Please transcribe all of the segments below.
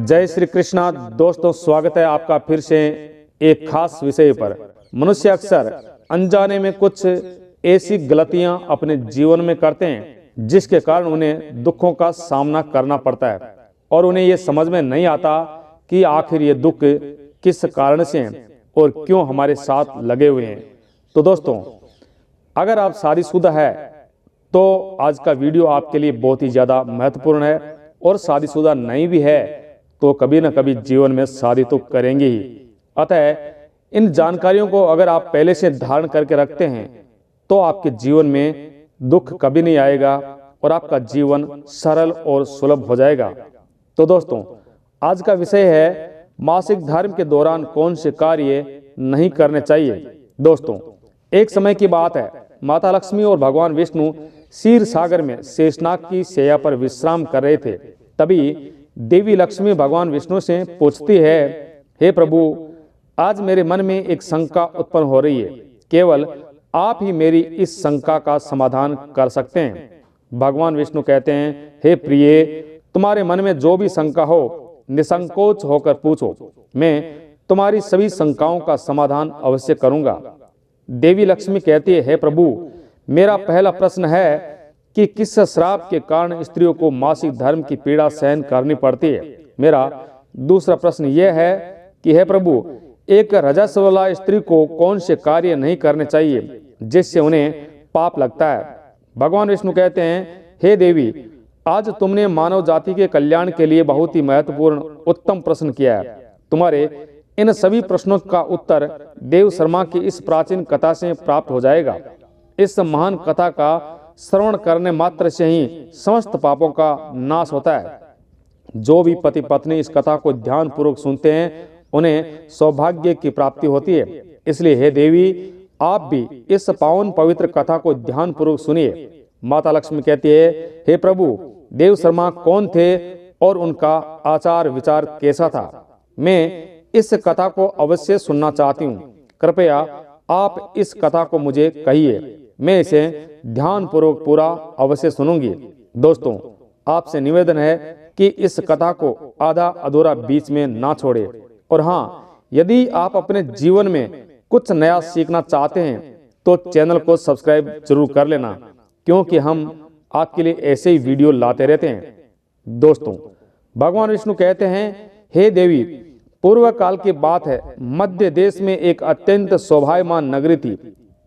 जय श्री कृष्णा। दोस्तों, स्वागत है आपका फिर से एक खास विषय पर। मनुष्य अक्सर अनजाने में कुछ ऐसी गलतियां अपने जीवन में करते हैं जिसके कारण उन्हें दुखों का सामना करना पड़ता है और उन्हें यह समझ में नहीं आता कि आखिर ये दुख किस कारण से हैं और क्यों हमारे साथ लगे हुए हैं। तो दोस्तों, अगर आप शादीशुदा है तो आज का वीडियो आपके लिए बहुत ही ज़्यादा महत्वपूर्ण है, और शादीशुदा नहीं भी है तो कभी ना कभी जीवन में शादी तो करेंगे ही। अतः इन जानकारियों को अगर आप पहले से धारण करके रखते हैं तो आपके जीवन में दुख कभी नहीं आएगा और आपका जीवन सरल और सुलभ हो जाएगा। तो दोस्तों, आज का विषय है मासिक धर्म के दौरान कौन से कार्य नहीं करने चाहिए। दोस्तों, एक समय की बात है, माता लक्ष्मी और भगवान विष्णु क्षीर सागर में शेषनाग की शैया पर विश्राम कर रहे थे। तभी देवी लक्ष्मी भगवान विष्णु से पूछती है, हे प्रभु, आज मेरे मन में एक शंका उत्पन्न हो रही है, केवल आप ही मेरी इस शंका का समाधान कर सकते हैं। भगवान विष्णु कहते हैं, हे प्रिय, तुम्हारे मन में जो भी शंका हो निसंकोच होकर पूछो, मैं तुम्हारी सभी शंकाओं का समाधान अवश्य करूंगा। देवी लक्ष्मी कहती है, हे प्रभु, मेरा पहला प्रश्न है कि किस श्राप के कारण स्त्रियों को मासिक धर्म की पीड़ा सहन करनी पड़ती है। मेरा दूसरा प्रश्न यह है कि हे प्रभु, एक रजस्वला स्त्री को कौन से कार्य नहीं करने चाहिए जिससे उन्हें पाप लगता है। भगवान विष्णु कहते हैं, हे देवी, आज तुमने मानव जाति के कल्याण के लिए बहुत ही महत्वपूर्ण उत्तम प्रश्न किया है। तुम्हारे इन सभी प्रश्नों का उत्तर देव शर्मा की इस प्राचीन कथा से प्राप्त हो जाएगा। इस महान कथा का श्रवण करने मात्र से ही समस्त पापों का नाश होता है। जो भी पति पत्नी इस कथा को ध्यान पूर्वक सुनते हैं उन्हें सौभाग्य की प्राप्ति होती है। इसलिए हे देवी, आप भी इस पावन पवित्र कथा को ध्यान पूर्वक सुनिए। माता लक्ष्मी कहती है, हे प्रभु, देव शर्मा कौन थे और उनका आचार विचार कैसा था। मैं इस कथा को अवश्य सुनना चाहती हूँ। कृपया आप इस कथा को मुझे कहिए, मैं इसे ध्यान पूर्वक पूरा अवश्य सुनूंगी। दोस्तों, आपसे निवेदन है कि इस कथा को आधा अधूरा बीच में ना छोड़े। और हाँ, यदि आप अपने जीवन में कुछ नया सीखना चाहते हैं तो चैनल को सब्सक्राइब जरूर कर लेना, क्योंकि हम आपके लिए ऐसे ही वीडियो लाते रहते हैं। दोस्तों, भगवान विष्णु कहते हैं, हे देवी, पूर्व काल की बात है, मध्य देश में एक अत्यंत शोभायमान नगरी थी।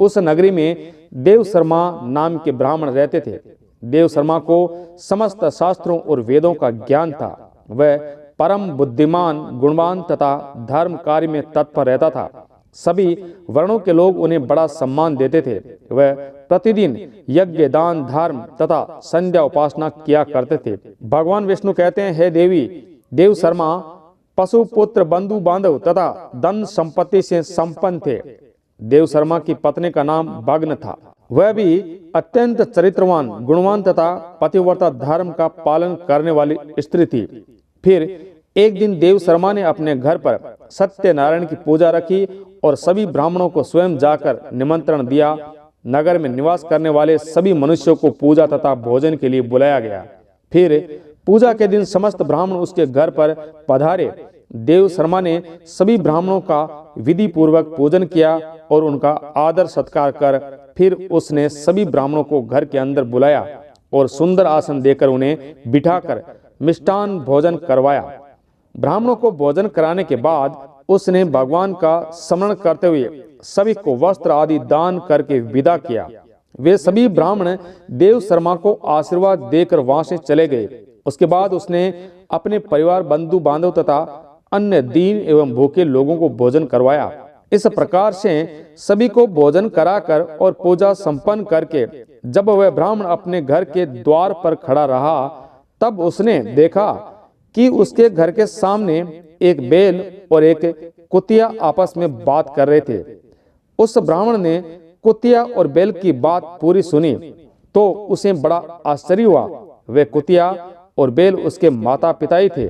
उस नगरी में देव शर्मा नाम के ब्राह्मण रहते थे। देव शर्मा को समस्त शास्त्रों और वेदों का ज्ञान था। वह परम बुद्धिमान, गुणवान तथा धर्म कार्य में तत्पर रहता था। सभी वर्णों के लोग उन्हें बड़ा सम्मान देते थे। वह प्रतिदिन यज्ञ, दान, धर्म तथा संध्या उपासना किया करते थे। भगवान विष्णु कहते हैं, हे देवी, देव शर्मा पशु, पुत्र, बंधु बांधव तथा धन संपत्ति से संपन्न थे। देव शर्मा की पत्नी का नाम भग्न था। वह भी अत्यंत चरित्रवान, गुणवान तथा पतिव्रता धर्म का पालन करने वाली स्त्री थी। फिर एक दिन देव शर्मा ने अपने घर पर सत्यनारायण की पूजा रखी और सभी ब्राह्मणों को स्वयं जाकर निमंत्रण दिया। नगर में निवास करने वाले सभी मनुष्यों को पूजा तथा भोजन के लिए बुलाया गया। फिर पूजा के दिन समस्त ब्राह्मण उसके घर पर पधारे। देव शर्मा ने सभी ब्राह्मणों का विधि पूर्वक पूजन किया और उनका आदर सत्कार कर फिर उसने सभी ब्राह्मणों को घर के अंदर बुलाया और सुंदर आसन देकर उन्हें बिठाकर मिष्टान भोजन करवाया। ब्राह्मणों को भोजन कराने के बाद उसने भगवान का स्मरण करते हुए सभी को वस्त्र आदि दान करके विदा किया। वे सभी ब्राह्मण देव शर्मा को आशीर्वाद देकर वहां से चले गए। उसके बाद उसने अपने परिवार, बंधु बांधव तथा अन्य दीन एवं भूखे लोगों को भोजन करवाया। इस प्रकार से सभी को भोजन कराकर और पूजा संपन्न करके जब वह ब्राह्मण अपने घर के द्वार पर खड़ा रहा, तब उसने देखा कि उसके घर के सामने एक बैल और एक कुतिया आपस में बात कर रहे थे। उस ब्राह्मण ने कुतिया और बैल की बात पूरी सुनी तो उसे बड़ा आश्चर्य हुआ। वे कुतिया और बैल उसके माता पिता ही थे,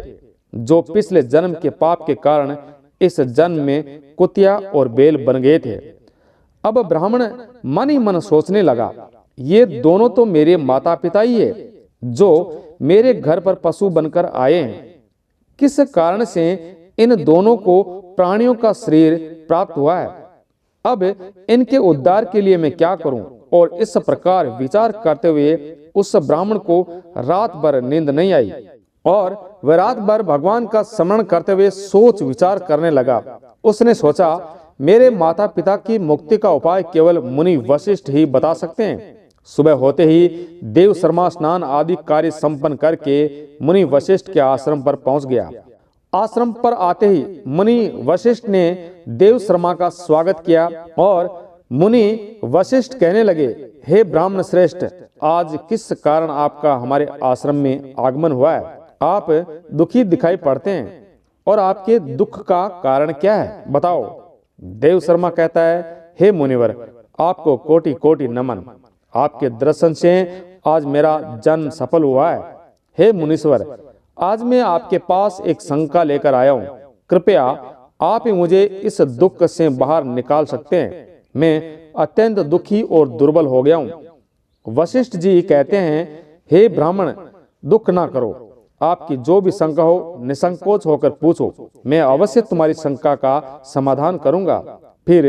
जो पिछले जन्म के पाप के कारण इस जन्म में कुतिया और बैल बन गए थे। अब ब्राह्मण मन ही मन सोचने लगा, ये दोनों तो मेरे माता पिता ही है, जो मेरे घर पर पशु बनकर आए हैं। किस कारण से इन दोनों को प्राणियों का शरीर प्राप्त हुआ है। अब इनके उद्धार के लिए मैं क्या करूं। और इस प्रकार विचार करते हुए उस ब्राह्मण को रात भर नींद नहीं आई और वह रात भर भगवान का स्मरण करते हुए सोच विचार करने लगा। उसने सोचा, मेरे माता पिता की मुक्ति का उपाय केवल मुनि वशिष्ठ ही बता सकते हैं। सुबह होते ही देव शर्मा स्नान आदि कार्य संपन्न करके मुनि वशिष्ठ के आश्रम पर पहुंच गया। आश्रम पर आते ही मुनि वशिष्ठ ने देव शर्मा का स्वागत किया और मुनि वशिष्ठ कहने लगे, हे ब्राह्मण श्रेष्ठ, आज किस कारण आपका हमारे आश्रम में आगमन हुआ है। आप दुखी दिखाई पड़ते हैं और आपके दुख का कारण क्या है, बताओ। देव शर्मा कहता है, हे मुनिवर, आपको कोटि कोटि नमन। आपके दर्शन से आज मेरा जन्म सफल हुआ है। हे मुनीश्वर, आज मैं आपके पास एक शंका लेकर आया हूँ। कृपया आप ही मुझे इस दुख से बाहर निकाल सकते हैं। मैं अत्यंत दुखी और दुर्बल हो गया हूँ। वशिष्ठ जी कहते हैं, हे ब्राह्मण, दुख ना करो। आपकी जो भी शंका हो निसंकोच होकर पूछो, मैं अवश्य तुम्हारी शंका का समाधान करूंगा। फिर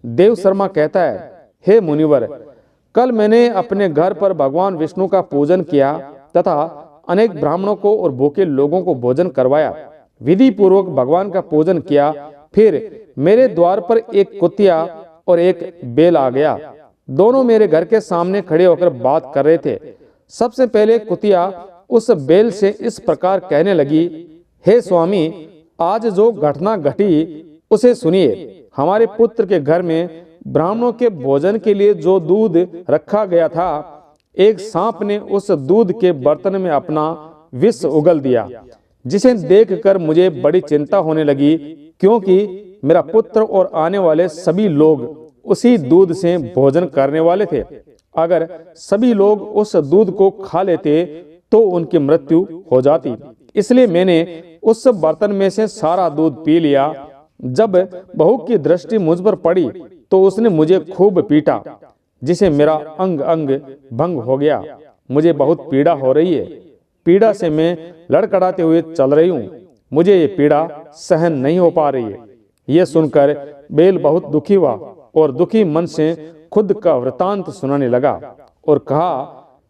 देव शर्मा कहता है, हे मुनिवर, कल मैंने अपने घर पर भगवान विष्णु का पूजन किया तथा अनेक ब्राह्मणों को और भूखे लोगों को भोजन करवाया। विधि पूर्वक भगवान का पूजन किया। फिर मेरे द्वार पर एक कुतिया और एक बेल आ गया। दोनों मेरे घर के सामने खड़े होकर बात कर रहे थे। सबसे पहले कुतिया उस बेल से इस प्रकार कहने लगी, हे स्वामी, आज जो घटना घटी उसे सुनिए। हमारे पुत्र के घर में ब्राह्मणों के भोजन के लिए जो दूध रखा गया था, एक सांप ने उस दूध के बर्तन में अपना विष उगल दिया, जिसे देखकर मुझे बड़ी चिंता होने लगी, क्योंकि मेरा पुत्र और आने वाले सभी लोग उसी दूध से भोजन करने वाले थे। अगर सभी लोग उस दूध को खा लेते तो उनकी मृत्यु हो जाती। इसलिए मैंने उस बर्तन में से सारा दूध पी लिया। जब बहू की दृष्टि मुझ पर पड़ी तो उसने मुझे खूब पीटा, जिसे मेरा अंग अंग भंग हो गया। मुझे बहुत पीड़ा हो रही है। पीड़ा से मैं लड़खड़ाते हुए चल रही हूँ। मुझे ये पीड़ा सहन नहीं हो पा रही है। ये सुनकर बेल बहुत दुखी हुआ और दुखी मन से खुद का वृतांत सुनाने लगा और कहा,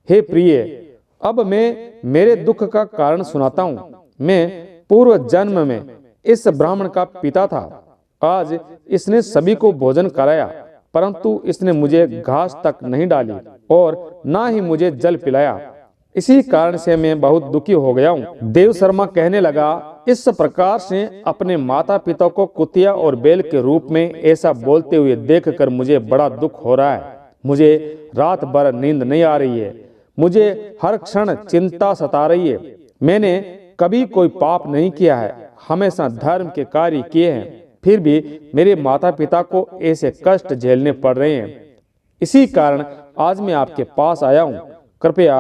हे प्रिय, अब मैं मेरे दुख का कारण सुनाता हूँ। मैं पूर्व जन्म में इस ब्राह्मण का पिता था। आज इसने सभी को भोजन कराया, परंतु इसने मुझे घास तक नहीं डाली और ना ही मुझे जल पिलाया। इसी कारण से मैं बहुत दुखी हो गया हूँ। देव शर्मा कहने लगा, इस प्रकार से अपने माता पिता को कुतिया और बेल के रूप में ऐसा बोलते हुए देखकर मुझे बड़ा दुख हो रहा है। मुझे रात भर नींद नहीं आ रही है। मुझे हर क्षण चिंता सता रही है। मैंने कभी कोई पाप नहीं किया है, हमेशा धर्म के कार्य किए हैं, फिर भी मेरे माता पिता को ऐसे कष्ट झेलने पड़ रहे हैं। इसी कारण आज मैं आपके पास आया हूँ। कृपया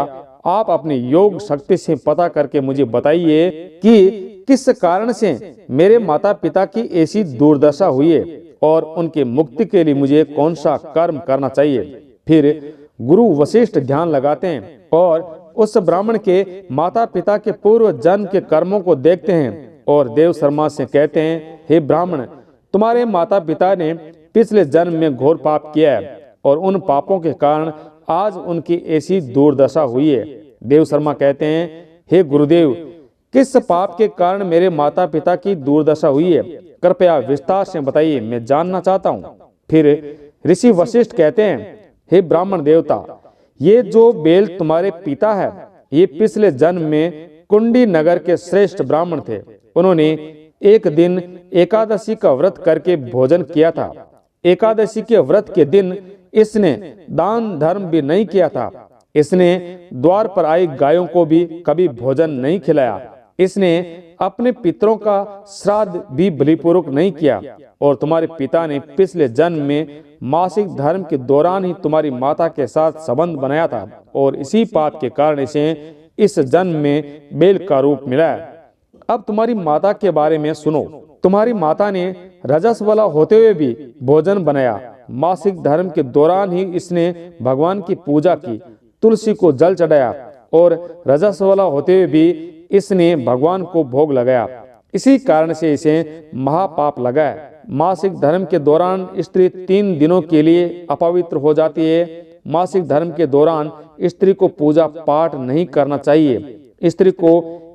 आप अपनी योग शक्ति से पता करके मुझे बताइए कि किस कारण से मेरे माता पिता की ऐसी दुर्दशा हुई है और उनकी मुक्ति के लिए मुझे कौन सा कर्म करना चाहिए। फिर गुरु वशिष्ठ ध्यान लगाते हैं और उस ब्राह्मण के माता पिता के पूर्व जन्म के कर्मों को देखते हैं और देव शर्मा से कहते हैं, हे ब्राह्मण, तुम्हारे माता पिता ने पिछले जन्म में घोर पाप किया है और उन पापों के कारण आज उनकी ऐसी दुर्दशा हुई है। देव शर्मा कहते हैं, हे गुरुदेव, किस पाप के कारण मेरे माता पिता की दुर्दशा हुई है, कृपया विस्तार से बताइए, मैं जानना चाहता हूँ। फिर ऋषि वशिष्ठ कहते हैं, हे ब्राह्मण देवता, ये जो बेल तुम्हारे पिता है, ये पिछले जन्म में कुंडी नगर के श्रेष्ठ ब्राह्मण थे। उन्होंने एक दिन एकादशी का व्रत करके भोजन किया था। एकादशी के व्रत के दिन इसने दान धर्म भी नहीं किया था। इसने द्वार पर आई गायों को भी कभी भोजन नहीं खिलाया। इसने अपने पितरों का श्राद्ध भी बलिपूर्वक नहीं किया और तुम्हारे पिता ने पिछले जन्म में मासिक धर्म के दौरान ही तुम्हारी माता के साथ संबंध बनाया था और इसी पाप के कारण इसे इस जन्म में बेल का रूप मिला है। अब तुम्हारी माता के बारे में सुनो। तुम्हारी माता ने रजस वाला होते हुए भी भोजन बनाया। मासिक धर्म के दौरान ही इसने भगवान की पूजा की, तुलसी को जल चढ़ाया और रजस वाला होते हुए भी इसने भगवान को भोग लगाया। इसी कारण से इसे महापाप लगा है। मासिक धर्म के दौरान स्त्री 3 दिनों के लिए अपवित्र हो जाती है। मासिक धर्म के दौरान स्त्री को पूजा पाठ नहीं करना चाहिए। स्त्री को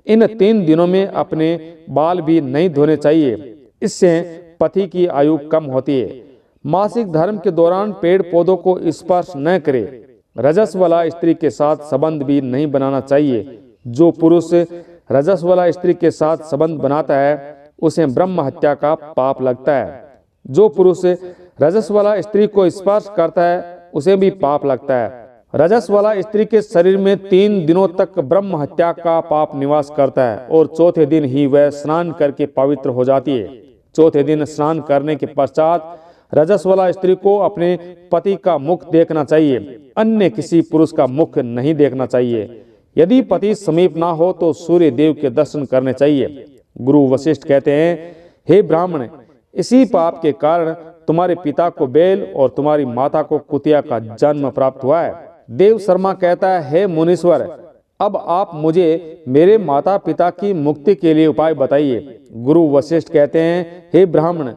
इन 3 दिनों में अपने बाल भी नहीं धोने चाहिए, इससे पति की आयु कम होती है। मासिक धर्म के दौरान पेड़ पौधों को स्पर्श न करे। रजस वाला स्त्री के साथ संबंध भी नहीं बनाना चाहिए। जो पुरुष रजस वाला स्त्री के साथ संबंध बनाता है उसे ब्रह्म हत्या का पाप लगता है। जो पुरुष रजस वाला स्त्री को स्पर्श करता है उसे भी पाप लगता है। रजस वाला स्त्री के शरीर में 3 दिनों तक ब्रह्म हत्या का पाप निवास करता है और चौथे दिन ही वह स्नान करके पवित्र हो जाती है। चौथे दिन स्नान करने के पश्चात रजस वाला स्त्री को अपने पति का मुख देखना चाहिए, अन्य किसी पुरुष का मुख नहीं देखना चाहिए। यदि पति समीप ना हो तो सूर्य देव के दर्शन करने चाहिए। गुरु वशिष्ठ कहते हैं, हे ब्राह्मण, इसी पाप के कारण तुम्हारे पिता को बैल और तुम्हारी माता को कुतिया का जन्म प्राप्त हुआ है। देव शर्मा कहता है, हे मुनीश्वर, अब आप मुझे मेरे माता पिता की मुक्ति के लिए उपाय बताइए। गुरु वशिष्ठ कहते हैं, हे ब्राह्मण,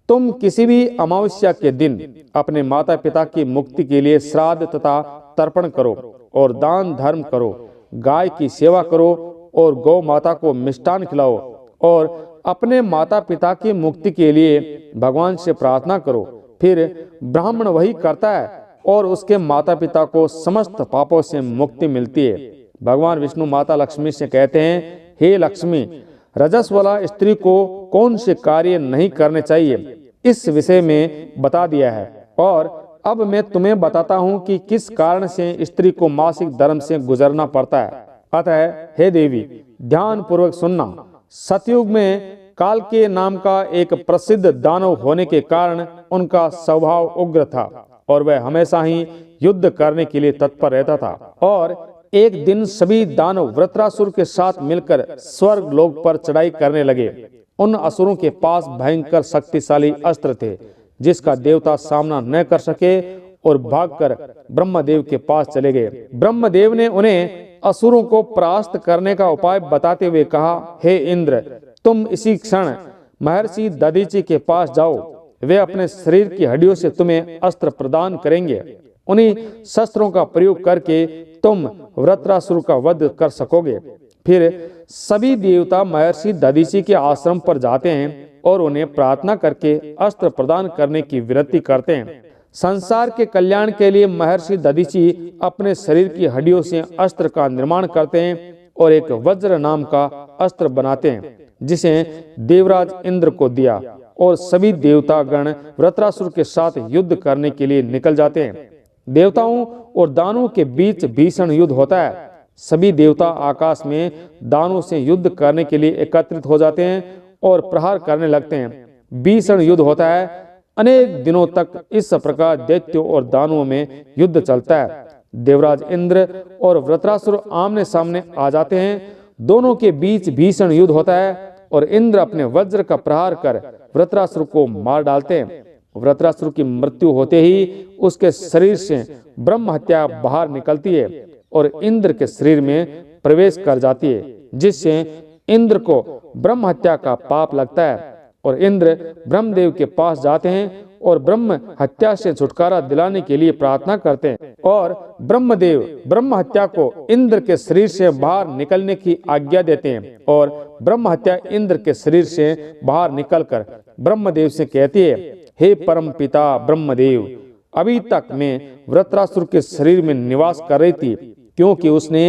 तुम किसी भी अमावस्या के दिन अपने माता पिता की मुक्ति के लिए श्राद्ध तथा तर्पण करो और दान धर्म करो, गाय की सेवा करो और गौ माता को मिष्टान खिलाओ और अपने माता पिता की मुक्ति के लिए भगवान से प्रार्थना करो। फिर ब्राह्मण वही करता है और उसके माता पिता को समस्त पापों से मुक्ति मिलती है। भगवान विष्णु माता लक्ष्मी से कहते हैं, हे लक्ष्मी, रजस वाला स्त्री को कौन से कार्य नहीं करने चाहिए, इस विषय में बता दिया है। और अब मैं तुम्हें बताता हूँ कि किस कारण से स्त्री को मासिक धर्म से गुजरना पड़ता है। अतः हे देवी, ध्यान पूर्वक सुनना। सतयुग में काल के नाम का एक प्रसिद्ध दानव होने के कारण उनका स्वभाव उग्र था और वह हमेशा ही युद्ध करने के लिए तत्पर रहता था। और एक दिन सभी दानव वृत्रासुर के साथ मिलकर स्वर्ग लोक पर चढ़ाई करने लगे। उन असुरों के पास भयंकर शक्तिशाली अस्त्र थे जिसका देवता सामना न कर सके और भागकर ब्रह्मदेव के पास चले गए। ब्रह्मदेव ने उन्हें असुरों को परास्त करने का उपाय बताते हुए कहा, हे इंद्र, तुम इसी क्षण महर्षि दधीचि के पास जाओ। वे अपने शरीर की हड्डियों से तुम्हें अस्त्र प्रदान करेंगे। उन्हीं शस्त्रों का प्रयोग करके तुम वृत्रासुर का वध कर सकोगे। फिर सभी देवता महर्षि दधीचि के आश्रम पर जाते हैं और उन्हें प्रार्थना करके अस्त्र प्रदान करने की विनती करते हैं। संसार के कल्याण के लिए महर्षि दधीचि अपने शरीर की हड्डियों से अस्त्र का निर्माण करते हैं और एक वज्र नाम का अस्त्र बनाते हैं जिसे देवराज इंद्र को दिया और सभी देवता गण वृत्रासुर के साथ युद्ध करने के लिए निकल जाते हैं। देवताओं और दानवों के बीच भीषण युद्ध होता है। सभी देवता आकाश में दानवों से युद्ध करने के लिए एकत्रित हो जाते हैं और प्रहार करने लगते हैं। भीषण युद्ध होता है। अनेक दिनों तक इस प्रकार दैत्यों और दानवों में युद्ध चलता है। देवराज इंद्र और वृत्रासुर आमने सामने आ जाते हैं। दोनों के बीच भीषण युद्ध होता है और इंद्र अपने वज्र का प्रहार कर वृत्रासुर को मार डालते हैं। वृत्रासुर की मृत्यु होते ही उसके शरीर से ब्रह्म हत्या बाहर निकलती है और इंद्र के शरीर में प्रवेश कर जाती है, जिससे इंद्र को ब्रह्म हत्या का पाप लगता है। और इंद्र ब्रह्मदेव के पास जाते हैं और ब्रह्म हत्या से छुटकारा दिलाने के लिए प्रार्थना करते हैं और ब्रह्मदेव ब्रह्म हत्या को इंद्र के शरीर से बाहर निकलने की आज्ञा देते हैं और ब्रह्म हत्या इंद्र के शरीर से बाहर निकलकर ब्रह्मदेव से कहती है, हे परम पिता ब्रह्मदेव, अभी तक मैं वृत्रासुर के शरीर में निवास कर रही थी क्योंकि उसने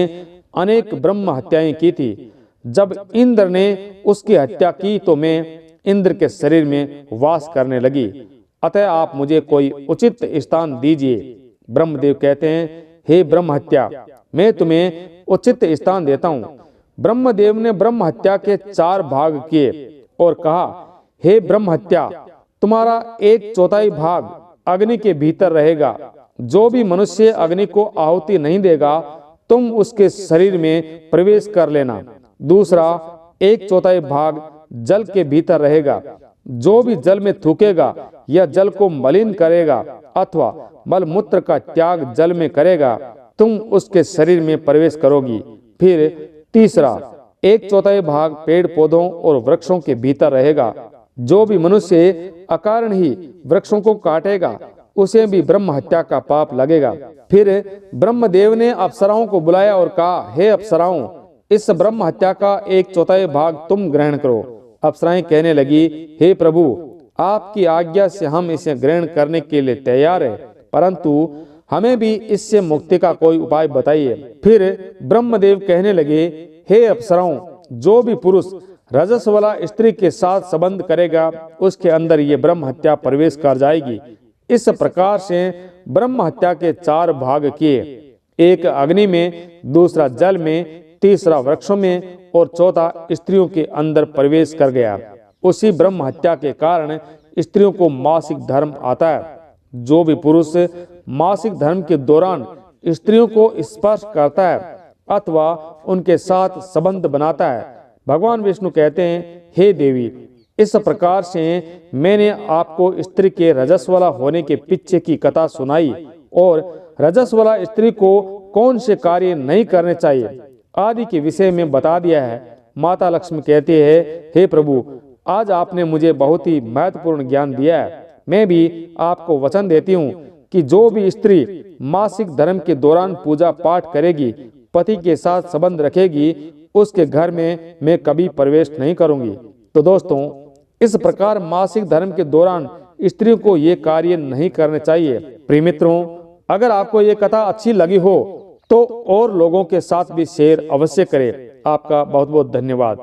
अनेक ब्रह्म हत्याएं की थी। जब इंद्र ने उसकी हत्या की तो मैं इंद्र के शरीर में वास करने लगी। अतः आप मुझे कोई उचित स्थान दीजिए। ब्रह्मदेव कहते हैं, हे ब्रह्म हत्या, मैं तुम्हें उचित स्थान देता हूँ। ब्रह्मदेव ने ब्रह्म हत्या के 4 भाग किए और कहा, हे ब्रह्म हत्या, तुम्हारा 1/4 भाग अग्नि के भीतर रहेगा। जो भी मनुष्य अग्नि को आहुति नहीं देगा तुम उसके शरीर में प्रवेश कर लेना। दूसरा 1/4 भाग जल के भीतर रहेगा। जो भी जल में थूकेगा या जल को मलिन करेगा अथवा मलमूत्र का त्याग जल में करेगा तुम उसके शरीर में प्रवेश करोगी। फिर तीसरा 1/4 भाग पेड़ पौधों और वृक्षों के भीतर रहेगा। जो भी मनुष्य अकारण ही वृक्षों को काटेगा उसे भी ब्रह्म हत्या का पाप लगेगा। फिर ब्रह्मदेव ने अप्सराओं को बुलाया और कहा, हे अप्सराओं, इस ब्रह्म हत्या का 1/4 भाग तुम ग्रहण करो। अप्सराएं कहने लगी, हे प्रभु, आपकी आज्ञा से हम इसे ग्रहण करने के लिए तैयार है, परंतु हमें भी इससे मुक्ति का कोई उपाय बताइए। फिर ब्रह्मदेव कहने लगे, हे अप्सराओं, जो भी पुरुष रजस वाला स्त्री के साथ संबंध करेगा उसके अंदर ये ब्रह्म हत्या प्रवेश कर जाएगी। इस प्रकार से ब्रह्म हत्या के 4 भाग किए, एक अग्नि में, दूसरा जल में, तीसरा वृक्षों में और चौथा स्त्रियों के अंदर प्रवेश कर गया। उसी ब्रह्म हत्या के कारण स्त्रियों को मासिक धर्म आता है। जो भी पुरुष मासिक धर्म के दौरान स्त्रियों को स्पर्श करता है अथवा उनके साथ संबंध बनाता है, भगवान विष्णु कहते हैं, हे देवी, इस प्रकार से मैंने आपको स्त्री के रजस्वला होने के पीछे की कथा सुनाई और रजस्वला स्त्री को कौन से कार्य नहीं करने चाहिए आदि के विषय में बता दिया है। माता लक्ष्मी कहती है, हे प्रभु, आज आपने मुझे बहुत ही महत्वपूर्ण ज्ञान दिया है। मैं भी आपको वचन देती हूँ कि जो भी स्त्री मासिक धर्म के दौरान पूजा पाठ करेगी, पति के साथ संबंध रखेगी, उसके घर में मैं कभी प्रवेश नहीं करूंगी। तो दोस्तों, इस प्रकार मासिक धर्म के दौरान स्त्रियों को ये कार्य नहीं करने चाहिए। प्रिय मित्रों, अगर आपको ये कथा अच्छी लगी हो तो और लोगों के साथ भी शेयर अवश्य करें। आपका बहुत बहुत धन्यवाद।